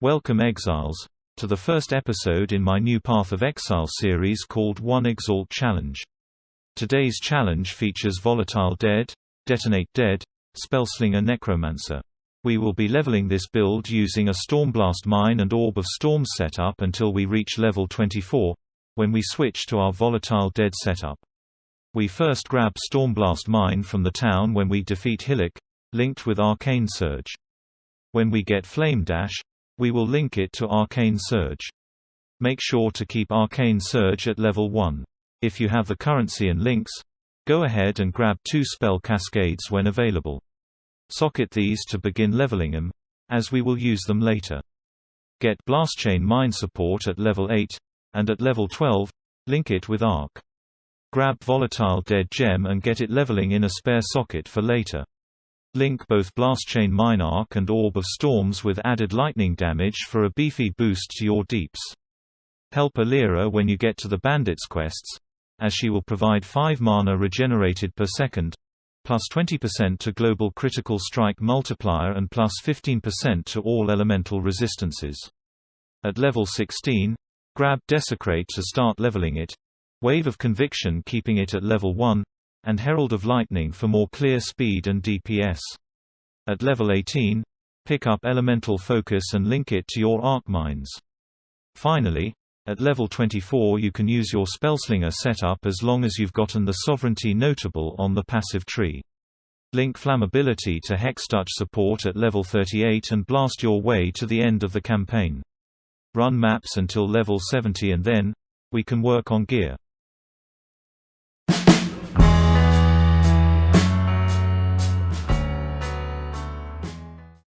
Welcome Exiles, to the first episode in my new Path of Exile series called One Exalt Challenge. Today's challenge features Volatile Dead, Detonate Dead, Spellslinger Necromancer. We will be leveling this build using a Stormblast Mine and Orb of Storms setup until we reach level 24, when we switch to our Volatile Dead setup. We first grab Stormblast Mine from the town when we defeat Hillock, linked with Arcane Surge. When we get Flame Dash, we will link it to Arcane Surge. Make sure to keep Arcane Surge at level 1. If you have the currency and links, go ahead and grab 2 spell cascades when available. Socket these to begin leveling them, as we will use them later. Get Blastchain Mine support at level 8, and at level 12, link it with Arc. Grab Volatile Dead Gem and get it leveling in a spare socket for later. Link both Blastchain Mine Arc and Orb of Storms with added lightning damage for a beefy boost to your deeps. Help Alira when you get to the Bandits quests, as she will provide 5 mana regenerated per second, plus 20% to Global Critical Strike Multiplier and plus 15% to all elemental resistances. At level 16, grab Desecrate to start leveling it, Wave of Conviction keeping it at level 1, and Herald of Lightning for more clear speed and DPS. At level 18, pick up Elemental Focus and link it to your Arc Mines. Finally, at level 24 you can use your Spellslinger setup as long as you've gotten the Sovereignty notable on the passive tree. Link Flammability to Hextouch support at level 38 and blast your way to the end of the campaign. Run maps until level 70 and then, we can work on gear.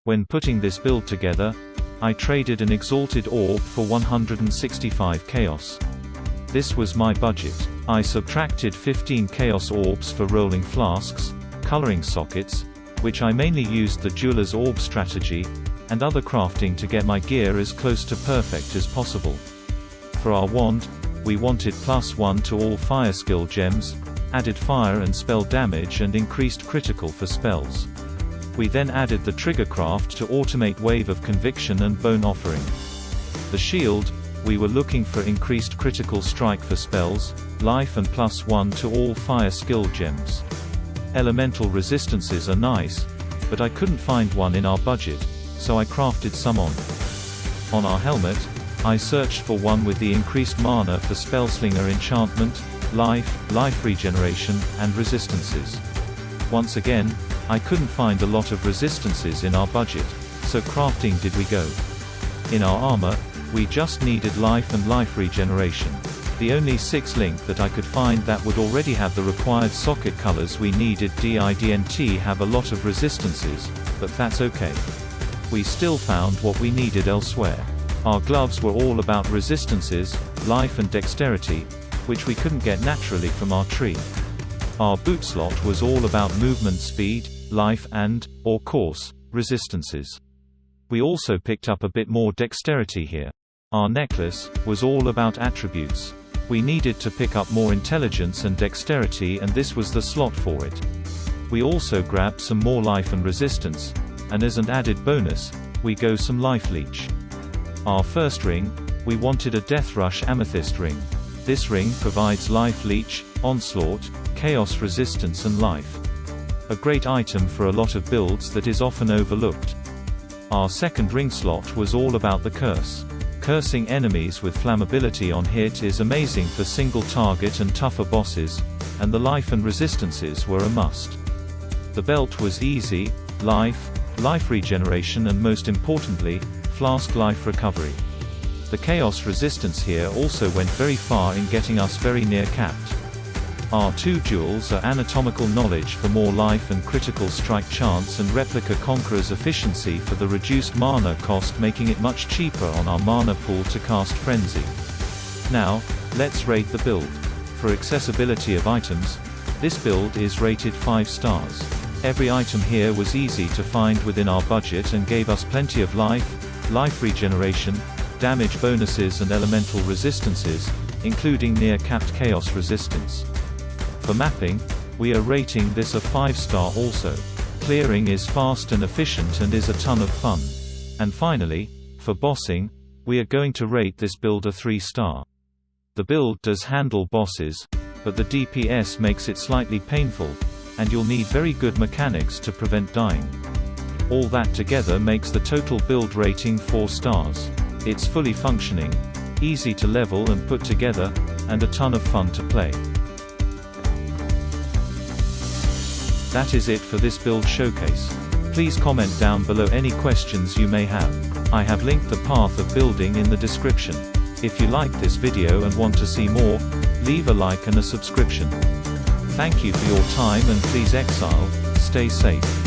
When putting this build together, I traded an Exalted Orb for 165 Chaos. This was my budget. I subtracted 15 Chaos Orbs for rolling flasks, coloring sockets, which I mainly used the Jeweler's Orb strategy, and other crafting to get my gear as close to perfect as possible. For our wand, we wanted +1 to all fire skill gems, added fire and spell damage and increased critical for spells. We then added the trigger craft to automate Wave of Conviction and Bone Offering. The shield, we were looking for increased critical strike for spells, life and +1 to all fire skill gems. Elemental resistances are nice, but I couldn't find one in our budget, so I crafted some on. On our helmet, I searched for one with the increased mana for Spellslinger enchantment, life regeneration, and resistances. Once again, I couldn't find a lot of resistances in our budget, so crafting did we go. In our armor, we just needed life and life regeneration. The only 6 link that I could find that would already have the required socket colors we needed didn't have a lot of resistances, but that's okay. We still found what we needed elsewhere. Our gloves were all about resistances, life and dexterity, which we couldn't get naturally from our tree. Our boot slot was all about movement speed, life and, or course, resistances. We also picked up a bit more dexterity here. Our necklace was all about attributes. We needed to pick up more intelligence and dexterity and this was the slot for it. We also grabbed some more life and resistance, and as an added bonus, we go some life leech. Our first ring, we wanted a Death Rush Amethyst ring. This ring provides life leech, onslaught, chaos resistance and life. A great item for a lot of builds that is often overlooked. Our second ring slot was all about the curse. Cursing enemies with flammability on hit is amazing for single target and tougher bosses, and the life and resistances were a must. The belt was easy, life regeneration and most importantly, flask life recovery. The chaos resistance here also went very far in getting us very near capped. Our 2 jewels are Anatomical Knowledge for more life and critical strike chance and Replica Conqueror's efficiency for the reduced mana cost, making it much cheaper on our mana pool to cast Frenzy. Now, let's rate the build. For accessibility of items, this build is rated 5 stars. Every item here was easy to find within our budget and gave us plenty of life regeneration, damage bonuses and elemental resistances, including near capped chaos resistance. For mapping, we are rating this a 5-star also. Clearing is fast and efficient and is a ton of fun. And finally, For bossing, we are going to rate this build a 3-star. The build does handle bosses, but the DPS makes it slightly painful, and you'll need very good mechanics to prevent dying. All that together makes the total build rating 4 stars. It's fully functioning, easy to level and put together, and a ton of fun to play. That is it for this build showcase. Please comment down below any questions you may have. I have linked the path of building in the description. If you liked this video and want to see more, leave a like and a subscription. Thank you for your time, and please Exile, stay safe.